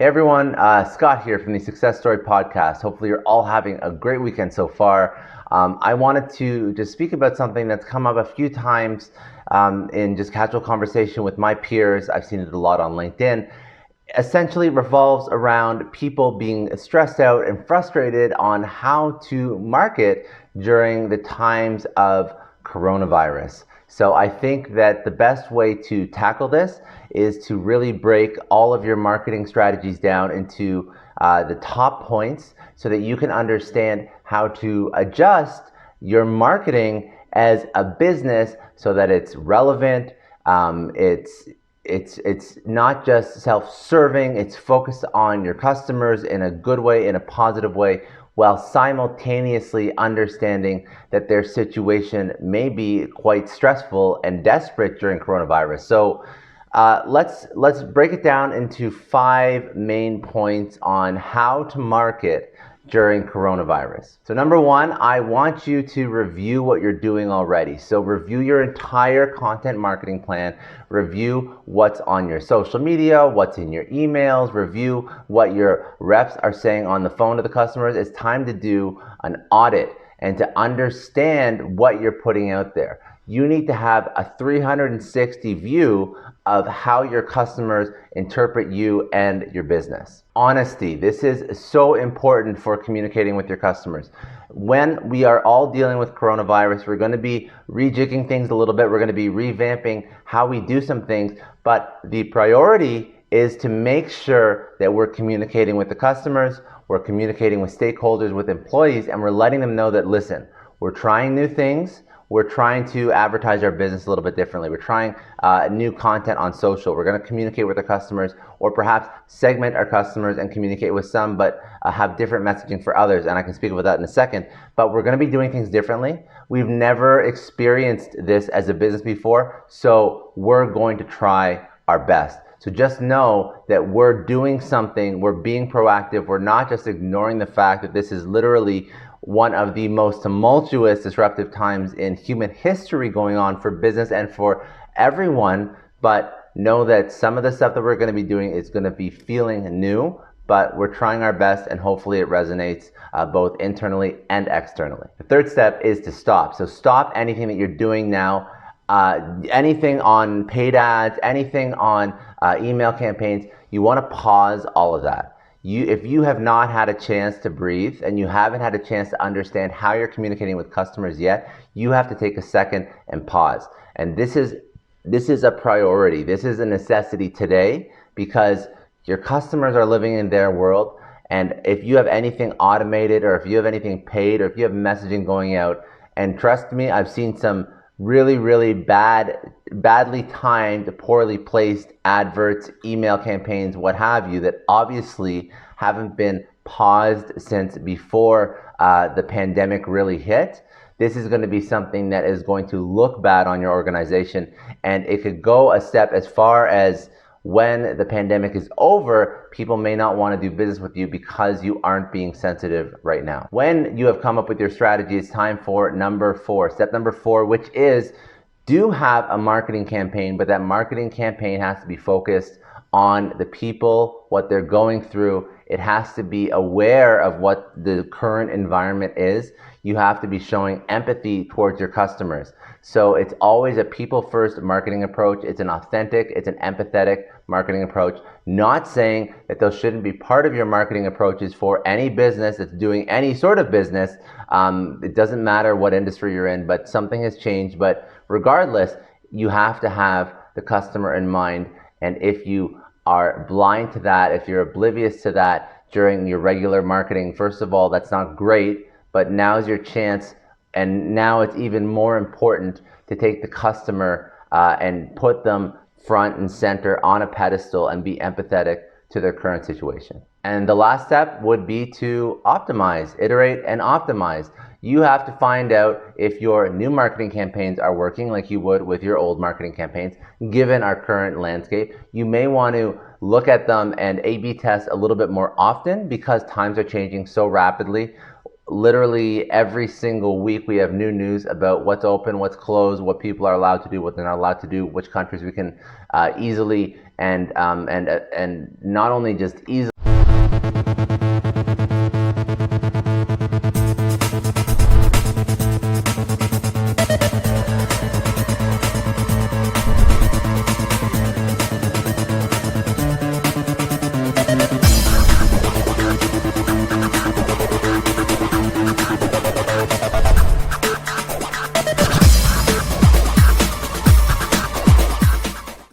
everyone, Scott here from the Success Story Podcast. Hopefully you're all having a great weekend so far. I wanted to just speak about something that's come up a few times in just casual conversation with my peers. I've seen it a lot on LinkedIn. Essentially revolves around people being stressed out and frustrated on how to market during the times of coronavirus. So I think that the best way to tackle this is to really break all of your marketing strategies down into the top points so that you can understand how to adjust your marketing as a business so that it's relevant, it's not just self-serving, it's focused on your customers in a good way, in a positive way, while simultaneously understanding that their situation may be quite stressful and desperate during coronavirus. So let's break it down into 5 main points on how to market during coronavirus. So number 1, I want you to review what you're doing already. So review your entire content marketing plan, review what's on your social media, what's in your emails, review what your reps are saying on the phone to the customers. It's time to do an audit and to understand what you're putting out there. You need to have a 360 view of how your customers interpret you and your business. Honesty. This is so important for communicating with your customers. When we are all dealing with coronavirus, we're going to be rejigging things a little bit. We're going to be revamping how we do some things. But the priority is to make sure that we're communicating with the customers, we're communicating with stakeholders, with employees, and we're letting them know that, listen, we're trying new things. We're trying to advertise our business a little bit differently. We're trying new content on social. We're going to communicate with our customers, or perhaps segment our customers and communicate with some, but have different messaging for others. And I can speak about that in a second. But we're going to be doing things differently. We've never experienced this as a business before, so we're going to try our best. So just know that we're doing something, we're being proactive, we're not just ignoring the fact that this is literally one of the most tumultuous, disruptive times in human history going on for business and for everyone. But know that some of the stuff that we're going to be doing is going to be feeling new, but we're trying our best and hopefully it resonates both internally and externally. The third step is to stop. So stop anything that you're doing now, anything on paid ads, anything on email campaigns. You want to pause all of that. If you have not had a chance to breathe and you haven't had a chance to understand how you're communicating with customers yet, you have to take a second and pause. And this is a priority. This is a necessity today because your customers are living in their world. And if you have anything automated, or if you have anything paid, or if you have messaging going out, and trust me, I've seen some really badly timed, poorly placed adverts, email campaigns, what have you, that obviously haven't been paused since before the pandemic really hit. This is going to be something that is going to look bad on your organization, and it could go a step as far as when the pandemic is over, people may not want to do business with you because you aren't being sensitive right now. When you have come up with your strategy, it's time for number 4. Step number 4, which is do have a marketing campaign, but that marketing campaign has to be focused on the people, what they're going through. It has to be aware of what the current environment is. You have to be showing empathy towards your customers. So it's always a people-first marketing approach. It's an authentic, it's an empathetic marketing approach. Not saying that those shouldn't be part of your marketing approaches for any business that's doing any sort of business. It doesn't matter what industry you're in, but something has changed. But regardless, you have to have the customer in mind. And if you are blind to that, if you're oblivious to that during your regular marketing, first of all, that's not great. But now's your chance, and now it's even more important to take the customer and put them front and center on a pedestal and be empathetic to their current situation. And the last step would be to optimize, iterate and optimize. You have to find out if your new marketing campaigns are working like you would with your old marketing campaigns. Given our current landscape, you may want to look at them and A/B test a little bit more often because times are changing so rapidly. Literally every single week we have new news about what's open, what's closed, what people are allowed to do, what they're not allowed to do, which countries we can easily and not only just easily